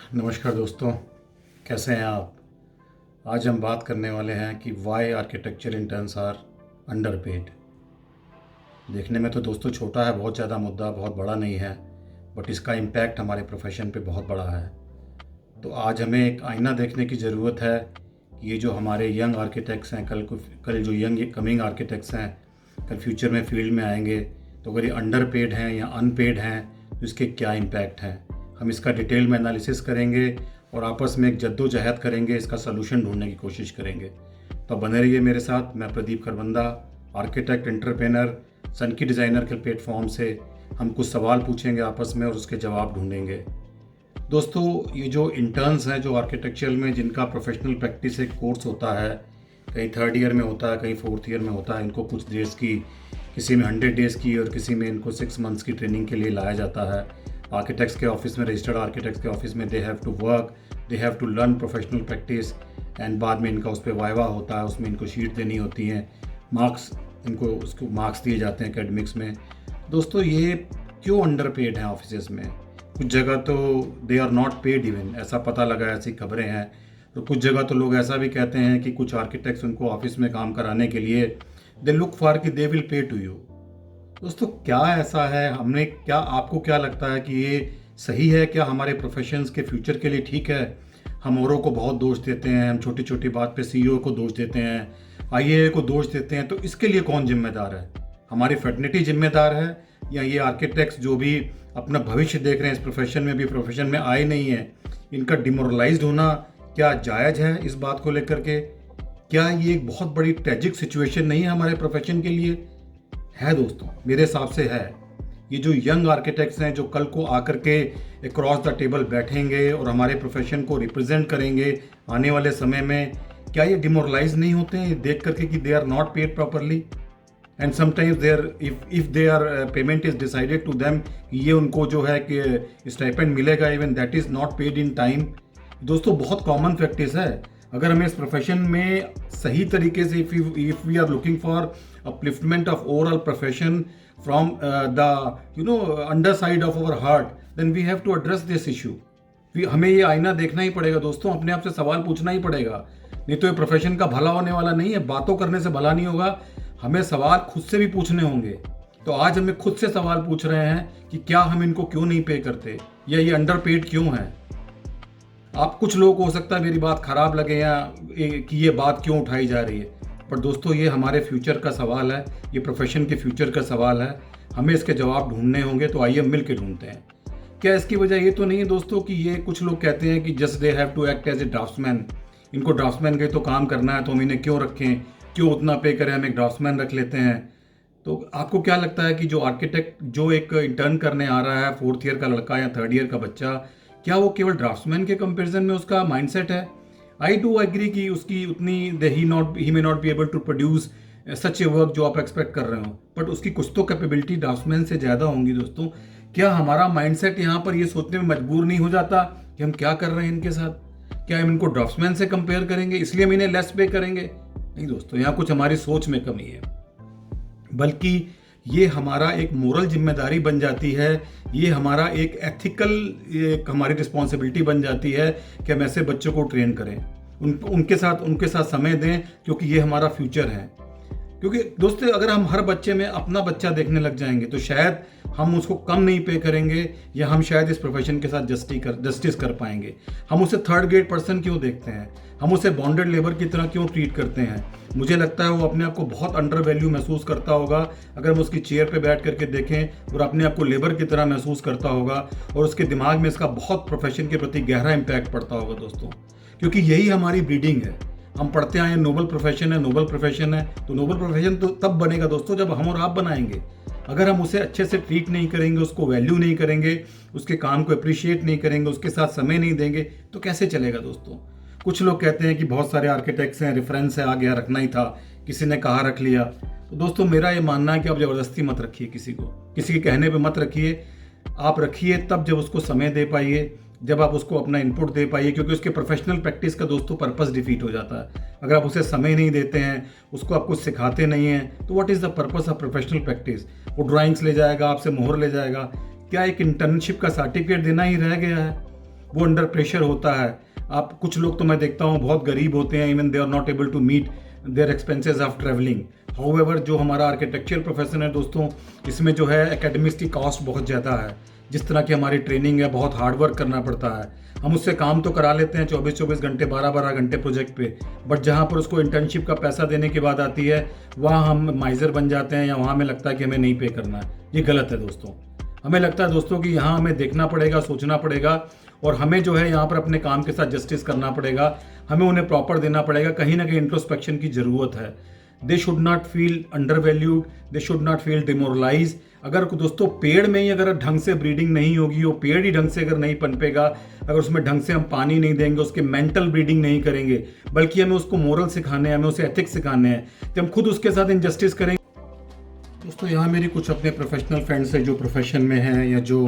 नमस्कार दोस्तों, कैसे हैं आप। आज हम बात करने वाले हैं कि why architecture interns are underpaid. देखने में तो दोस्तों छोटा है, बहुत ज़्यादा मुद्दा बहुत बड़ा नहीं है, बट इसका इम्पैक्ट हमारे प्रोफेशन पे बहुत बड़ा है। तो आज हमें एक आईना देखने की ज़रूरत है कि ये जो हमारे यंग आर्किटेक्ट्स हैं, कल जो यंग कमिंग आर्किटेक्ट्स हैं, कल फ्यूचर में फील्ड में आएंगे, तो अगर ये अंडरपेड हैं या अनपेड हैं तो इसके क्या इम्पैक्ट हैं। हम इसका डिटेल में एनालिसिस करेंगे और आपस में एक जद्दोजहद करेंगे, इसका सलूशन ढूंढने की कोशिश करेंगे। तो बने रहिए मेरे साथ। मैं प्रदीप खरबंदा, आर्किटेक्ट एंटरप्रेनर, सनकी डिज़ाइनर के प्लेटफॉर्म से हम कुछ सवाल पूछेंगे आपस में और उसके जवाब ढूंढेंगे। दोस्तों, ये जो इंटर्न्स हैं जो आर्किटेक्चर में, जिनका प्रोफेशनल प्रैक्टिस एक कोर्स होता है, कहीं 3rd ईयर में होता है, कहीं 4th ईयर में होता है, इनको कुछ डेज़ की, किसी में 100 डेज़ की और किसी में इनको 6 मंथ्स की ट्रेनिंग के लिए लाया जाता है। आर्किटेक्ट्स के ऑफिस में, रजिस्टर्ड आर्किटेक्ट्स के ऑफिस में they have to work, they have to learn professional practice and बाद में इनका उस पर वाइवा होता है, उसमें इनको शीट देनी होती है, मार्क्स, इनको उसको मार्क्स दिए जाते हैं एकेडमिक्स में। दोस्तों, ये क्यों अंडरपेड हैं ऑफिसेस में। कुछ जगह तो they are not paid even, ऐसा पता लगा, ऐसी खबरें हैं। तो कुछ जगह तो लोग ऐसा भी कहते हैं कि कुछ आर्किटेक्ट्स उनको ऑफिस में काम कराने के लिए दे लुक फॉर कि they will pay to you. दोस्तों, क्या ऐसा है, हमने क्या, आपको क्या लगता है कि ये सही है क्या, हमारे प्रोफेशंस के फ्यूचर के लिए ठीक है। हम औरों को बहुत दोष देते हैं, हम छोटी छोटी बात पे सीईओ को दोष देते हैं, आईए को दोष देते हैं। तो इसके लिए कौन जिम्मेदार है। हमारी फैटर्निटी जिम्मेदार है या ये आर्किटेक्ट्स जो भी अपना भविष्य देख रहे हैं इस प्रोफेशन में, भी प्रोफेशन में आए नहीं हैं, इनका डिमोरलाइज्ड होना क्या जायज़ है। इस बात को लेकर के क्या ये एक बहुत बड़ी ट्रेजिक सिचुएशन नहीं है हमारे प्रोफेशन के लिए। है दोस्तों, मेरे हिसाब से है। ये जो यंग आर्किटेक्ट्स हैं जो कल को आकर के अक्रॉस द टेबल बैठेंगे और हमारे प्रोफेशन को रिप्रेजेंट करेंगे आने वाले समय में, क्या ये डिमोरलाइज नहीं होते हैं देख करके कि they are not paid properly and sometimes there if there payment is decided to them, ये उनको जो है कि स्टाइपेंड मिलेगा, even that is not paid in time. दोस्तों, बहुत कॉमन प्रैक्टिस है। अगर हमें इस प्रोफेशन में सही तरीके से, if we are looking for upliftment of overall profession from the underside of our heart, then we have to address this issue. हमें ये आईना देखना ही पड़ेगा दोस्तों, अपने आप से सवाल पूछना ही पड़ेगा, नहीं तो ये प्रोफेशन का भला होने वाला नहीं है। बातों करने से भला नहीं होगा, हमें सवाल खुद से भी पूछने होंगे। तो आज हमें खुद से सवाल पूछ रहे हैं कि क्या हम इनको क्यों नहीं पे करते, या ये अंडरपेड क्यों है। आप, कुछ लोगों को हो सकता है मेरी बात खराब लगे या कि ये बात क्यों उठाई जा रही है, पर दोस्तों ये हमारे फ्यूचर का सवाल है, ये प्रोफेशन के फ्यूचर का सवाल है, हमें इसके जवाब ढूंढने होंगे। तो आइए मिल के ढूंढते हैं। क्या इसकी वजह ये तो नहीं है दोस्तों कि ये कुछ लोग कहते हैं कि just they have to act as a draftsman, इनको ड्राफ्ट्समैन के तो काम करना है, तो हम इन्हें क्यों रखें, क्यों उतना पे करें, हम एक ड्राफ्ट्समैन रख लेते हैं। तो आपको क्या लगता है कि जो आर्किटेक्ट जो एक इंटर्न करने आ रहा है, 4th ईयर का लड़का या 3rd ईयर का बच्चा, क्या वो केवल ड्राफ्ट्समैन के कंपेरिजन में उसका माइंडसेट है। आई डू एग्री कि उसकी उतनी ही may not be able to produce such a work जो आप एक्सपेक्ट कर रहे हो, बट उसकी कुछ तो कैपेबिलिटी ड्राफ्ट्समैन से ज़्यादा होंगी। दोस्तों, क्या हमारा माइंडसेट यहाँ पर ये सोचने में मजबूर नहीं हो जाता कि हम क्या कर रहे हैं इनके साथ। क्या हम इनको ड्राफ्ट्समैन से कंपेयर करेंगे इसलिए हम इन्हें लेस पे करेंगे। नहीं दोस्तों, यहाँ कुछ हमारी सोच में कमी है, बल्कि ये हमारा एक मोरल जिम्मेदारी बन जाती है, ये हमारा एक एथिकल हमारी रिस्पॉन्सिबिलिटी बन जाती है कि हम ऐसे बच्चों को ट्रेन करें, उनके साथ समय दें, क्योंकि ये हमारा फ्यूचर है। क्योंकि दोस्तों, अगर हम हर बच्चे में अपना बच्चा देखने लग जाएंगे तो शायद हम उसको कम नहीं पे करेंगे, या हम शायद इस प्रोफेशन के साथ जस्टिस कर पाएंगे। हम उसे 3rd ग्रेड पर्सन क्यों देखते हैं, हम उसे बॉन्डेड लेबर की तरह क्यों ट्रीट करते हैं। मुझे लगता है वो अपने आप को बहुत अंडर वैल्यू महसूस करता होगा अगर हम उसकी चेयर पे बैठ करके देखें, और अपने आप को लेबर की तरह महसूस करता होगा, और उसके दिमाग में इसका बहुत प्रोफेशन के प्रति गहरा इम्पैक्ट पड़ता होगा दोस्तों। क्योंकि यही हमारी ब्रीडिंग है। हम पढ़ते आए नोबल प्रोफेशन है, नोबल प्रोफेशन है, तो नोबल प्रोफेशन तो तब बनेगा दोस्तों जब हम और आप बनाएंगे। अगर हम उसे अच्छे से ट्रीट नहीं करेंगे, उसको वैल्यू नहीं करेंगे, उसके काम को अप्रिशिएट नहीं करेंगे, उसके साथ समय नहीं देंगे, तो कैसे चलेगा दोस्तों। कुछ लोग कहते हैं कि बहुत सारे आर्किटेक्ट्स हैं, रेफरेंस है, आ गया, रखना ही था, किसी ने कहा रख लिया। तो दोस्तों, मेरा ये मानना है कि आप ज़बरदस्ती मत रखिए किसी को, किसी के कहने पे मत रखिए। आप रखिए तब जब उसको समय दे पाइए, जब आप उसको अपना इनपुट दे पाइए, क्योंकि उसके प्रोफेशनल प्रैक्टिस का दोस्तों पर्पस डिफीट हो जाता है। अगर आप उसे समय नहीं देते हैं, उसको आप कुछ सिखाते नहीं हैं, तो what is the purpose of professional practice. वो ड्राइंग्स ले जाएगा, आपसे मोहर ले जाएगा, क्या एक इंटर्नशिप का सर्टिफिकेट देना ही रह गया है। वो अंडर प्रेशर होता है। आप कुछ लोग तो मैं देखता हूँ बहुत गरीब होते हैं, even they are not able to meet their expenses of travelling. However जो हमारा आर्किटेक्चर प्रोफेशन है दोस्तों, इसमें जो है एकेडमिक्स की कॉस्ट बहुत ज़्यादा है। जिस तरह की हमारी ट्रेनिंग है, बहुत हार्ड वर्क करना पड़ता है। हम उससे काम तो करा लेते हैं 24-24 घंटे, 12-12 घंटे प्रोजेक्ट पे, बट जहाँ पर उसको इंटर्नशिप का पैसा देने की बात आती है, वहाँ हम माइजर बन जाते हैं या वहाँ हमें लगता है कि हमें नहीं पे करना है। ये गलत है दोस्तों। हमें लगता है दोस्तों कि यहाँ हमें देखना पड़ेगा, सोचना पड़ेगा, और हमें जो है यहाँ पर अपने काम के साथ जस्टिस करना पड़ेगा। हमें उन्हें प्रॉपर देना पड़ेगा। कहीं ना कहीं इंट्रोस्पेक्शन की ज़रूरत है। They should not feel undervalued, they should not feel demoralise. अगर दोस्तों पेड़ में ही अगर ढंग से ब्रीडिंग नहीं होगी, वो पेड़ ही ढंग से अगर नहीं पनपेगा, अगर उसमें ढंग से हम पानी नहीं देंगे, उसके मेंटल ब्रीडिंग नहीं करेंगे, बल्कि हमें उसको मोरल सिखाने हैं, हमें उसे एथिक्स सिखाने हैं, तो हम खुद उसके साथ इनजस्टिस करेंगे। दोस्तों यहाँ मेरी कुछ अपने प्रोफेशनल फ्रेंड्स हैं जो प्रोफेशन में हैं, या जो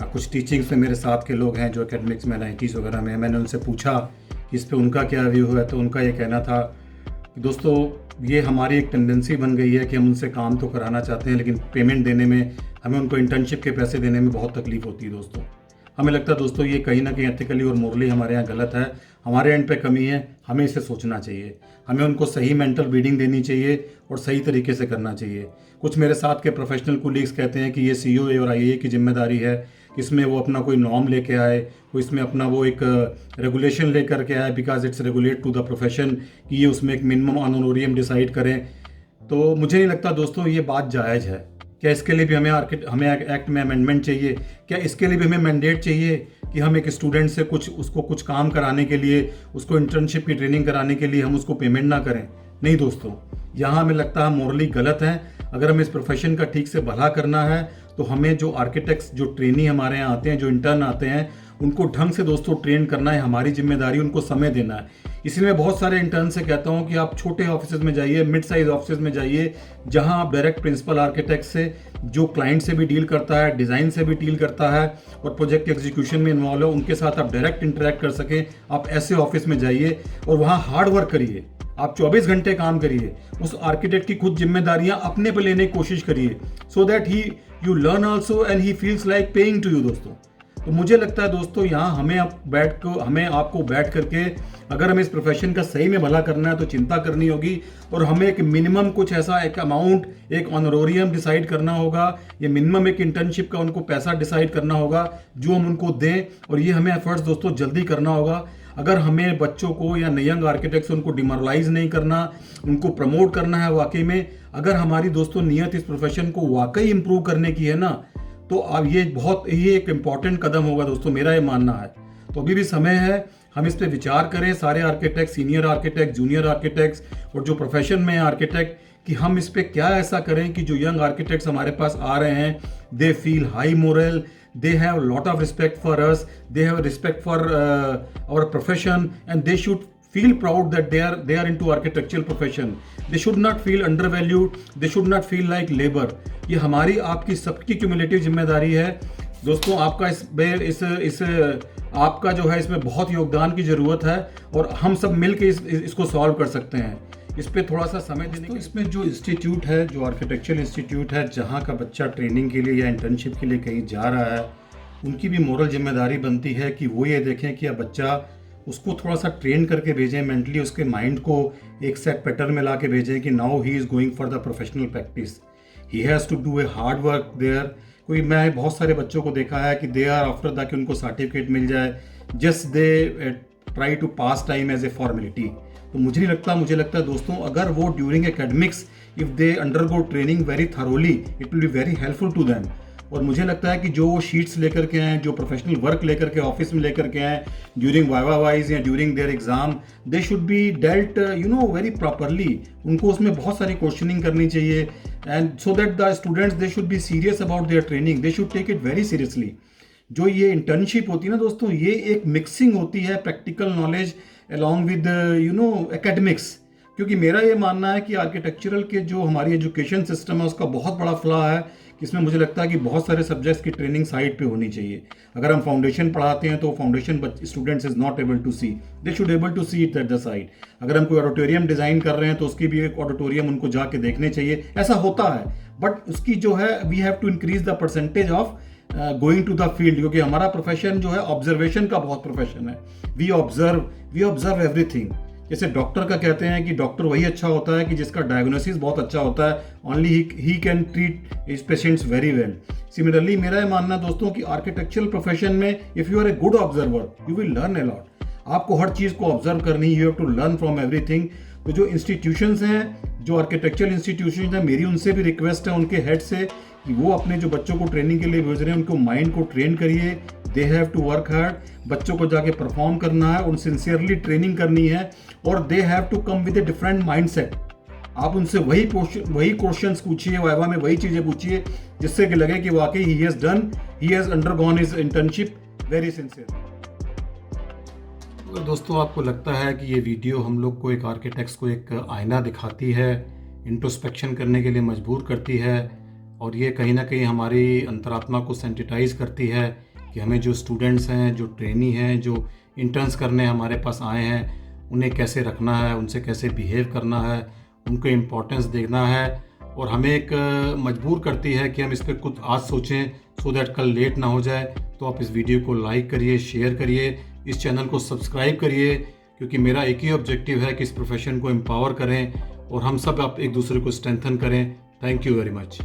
कुछ टीचिंग्स में मेरे साथ के लोग हैं जो एकेडमिक्स में, नाइटीज़ वगैरह में। मैंने उनसे पूछा कि इस पर उनका क्या व्यू है, तो उनका ये कहना था कि दोस्तों ये हमारी एक टेंडेंसी बन गई है कि हम उनसे काम तो कराना चाहते हैं, लेकिन पेमेंट देने में, हमें उनको इंटर्नशिप के पैसे देने में बहुत तकलीफ होती है दोस्तों। हमें लगता है दोस्तों ये कहीं ना कहीं एथिकली और मोरली हमारे यहाँ गलत है, हमारे एंड पे कमी है। हमें इसे सोचना चाहिए, हमें उनको सही मेंटल ब्रीडिंग देनी चाहिए और सही तरीके से करना चाहिए। कुछ मेरे साथ के प्रोफेशनल कोलीग्स कहते हैं कि ये COA और IAA की जिम्मेदारी है, इसमें वो अपना कोई नॉर्म लेके आए, कोई इसमें अपना वो एक रेगुलेशन लेकर के आए, because it's regulate to the profession, कि ये उसमें एक मिनिमम ऑनोरियम डिसाइड करें। तो मुझे नहीं लगता दोस्तों ये बात जायज़ है। क्या इसके लिए भी हमें एक्ट में अमेंडमेंट चाहिए? क्या इसके लिए भी हमें मैंडेट चाहिए कि हम एक स्टूडेंट से उसको कुछ काम कराने के लिए, उसको इंटर्नशिप की ट्रेनिंग कराने के लिए हम उसको पेमेंट ना करें? नहीं दोस्तों, यहाँ हमें लगता है मोरली गलत है। अगर हमें इस प्रोफेशन का ठीक से भला करना है तो हमें जो आर्किटेक्ट्स, जो ट्रेनी हमारे यहाँ आते हैं, जो इंटर्न आते हैं, उनको ढंग से दोस्तों ट्रेन करना है हमारी जिम्मेदारी, उनको समय देना है। इसलिए मैं बहुत सारे इंटर्न से कहता हूँ कि आप छोटे ऑफिस में जाइए, मिड साइज ऑफिस में जाइए, जहाँ आप डायरेक्ट प्रिंसिपल आर्किटेक्ट से, जो क्लाइंट से भी डील करता है, डिज़ाइन से भी डील करता है और प्रोजेक्ट एग्जीक्यूशन में इन्वॉल्व है, उनके साथ आप डायरेक्ट इंटरेक्ट कर सकें। आप ऐसे ऑफिस में जाइए और वहाँ हार्ड वर्क करिए, आप 24 घंटे काम करिए, उस आर्किटेक्ट की खुद जिम्मेदारियां अपने पे लेने की कोशिश करिए, so that you learn also and he feels like paying to you दोस्तों। तो मुझे लगता है दोस्तों यहाँ हमें आपको बैठ करके, अगर हमें इस प्रोफेशन का सही में भला करना है तो चिंता करनी होगी, और हमें एक मिनिमम कुछ ऐसा एक अमाउंट, एक ऑनरोरियम डिसाइड करना होगा, ये मिनिमम एक इंटर्नशिप का उनको पैसा डिसाइड करना होगा जो हम उनको दें, और ये हमें एफर्ट्स दोस्तों जल्दी करना होगा। अगर हमें बच्चों को या यंग आर्किटेक्ट्स उनको डिमोरलाइज नहीं करना, उनको प्रमोट करना है वाकई में, अगर हमारी दोस्तों नीयत इस प्रोफेशन को वाकई इंप्रूव करने की है ना, तो अब ये एक इम्पॉर्टेंट कदम होगा दोस्तों, मेरा ये मानना है। तो अभी भी समय है, हम इस पर विचार करें, सारे architect, senior architect, junior architects और जो प्रोफेशन में है आर्किटेक्ट, कि हम इस पर क्या ऐसा करें कि जो यंग आर्किटेक्ट्स हमारे पास आ रहे हैं, they feel high moral, they have a lot of respect for us, they have a respect for our profession, and they should feel proud that they are into architectural profession. They should not feel undervalued, they should not feel like labor. ये हमारी आपकी सबकी cumulative जिम्मेदारी है दोस्तों। आपका आपका जो है इसमें बहुत योगदान की ज़रूरत है, और हम सब मिल के इसको सॉल्व कर सकते हैं। इस पर थोड़ा सा समय देने तो इसमें जो इंस्टीट्यूट है, जो आर्किटेक्चरल इंस्टीट्यूट है, जहाँ का बच्चा ट्रेनिंग के लिए या इंटर्नशिप के लिए कहीं जा रहा है, उनकी भी मोरल जिम्मेदारी बनती है कि वो ये देखें कि अब बच्चा, उसको थोड़ा सा ट्रेन करके भेजें मेंटली, उसके माइंड को एक सेट पैटर्न में ला के भेजें कि now he is going for the professional practice, he has to do a hard work there. मैं बहुत सारे बच्चों को देखा है कि दे आर आफ्टर दैट कि उनको सर्टिफिकेट मिल जाए, just they try to pass time as a formality. तो मुझे लगता है दोस्तों, अगर वो during academics if they undergo training very thoroughly, it will be very helpful to them. और मुझे लगता है कि जो वो शीट्स लेकर के आए, जो प्रोफेशनल वर्क लेकर के ऑफिस में लेकर के आए ड्यूरिंग वाइवा वाइज या during their exam, they should be dealt very properly. उनको उसमें बहुत सारी क्वेश्चनिंग करनी चाहिए, and so that the students they should be serious about their training, they should take it very seriously. जो ये internship होती है ना दोस्तों, ये एक मिक्सिंग होती है practical knowledge along with academics. क्योंकि मेरा ये मानना है कि आर्किटेक्चरल के जो हमारी एजुकेशन सिस्टम है उसका बहुत बड़ा फ्लॉ है कि इसमें मुझे लगता है कि बहुत सारे सब्जेक्ट्स की ट्रेनिंग साइड पे होनी चाहिए। अगर हम फाउंडेशन पढ़ाते हैं तो foundation students is not able to see, they should able to see it at the side. अगर हम कोई ऑडिटोरियम डिजाइन कर रहे हैं तो उसकी भी एक ऑडिटोरियम उनको जाके देखने चाहिए। ऐसा होता है, बट उसकी जो है we have to increase the percentage of going to the field, क्योंकि हमारा प्रोफेशन जो है ऑब्जर्वेशन का बहुत प्रोफेशन है। We observe everything. जैसे डॉक्टर का कहते हैं कि डॉक्टर वही अच्छा होता है कि जिसका डायग्नोसिस बहुत अच्छा होता है, only he can treat his patients very well. Similarly मेरा ये मानना दोस्तों कि आर्किटेक्चरल प्रोफेशन में if you are a good observer you will learn a lot. आपको हर चीज़ को ऑब्जर्व करनी, you have to learn from everything. तो जो इंस्टीट्यूशंस हैं, जो आर्किटेक्चरल इंस्टीट्यूशन हैं, मेरी उनसे भी रिक्वेस्ट है, उनके हेड से, कि वो अपने जो बच्चों को ट्रेनिंग के लिए भेज रहे हैं उनको माइंड को ट्रेन करिए। They have to work hard. बच्चों को जाके परफॉर्म करना है, उन सिंसियरली ट्रेनिंग करनी है, और they have to come with a different mindset. आप उनसे वही क्वेश्चंस पूछिए, वाइवा में वही चीज़ें पूछिए जिससे कि लगे कि वाकई he has undergone his internship very sincere. अगर दोस्तों आपको लगता है कि ये वीडियो हम लोग को एक आर्किटेक्ट्स को एक आईना दिखाती है, इंट्रोस्पेक्शन करने के लिए मजबूर करती है, और ये कहीं ना कहीं हमारी अंतरात्मा को सेंसिटाइज करती है कि हमें जो स्टूडेंट्स हैं, जो ट्रेनी हैं, जो इंटर्न्स करने हमारे पास आए हैं, उन्हें कैसे रखना है, उनसे कैसे बिहेव करना है, उनको इम्पोर्टेंस देना है, और हमें एक मजबूर करती है कि हम इस पर कुछ आज सोचें सो दैट कल लेट ना हो जाए। तो आप इस वीडियो को लाइक करिए, शेयर करिए, इस चैनल को सब्सक्राइब करिए, क्योंकि मेरा एक ही ऑब्जेक्टिव है कि इस प्रोफेशन को एम्पावर करें और हम सब आप एक दूसरे को स्ट्रेंथन करें। Thank you very much.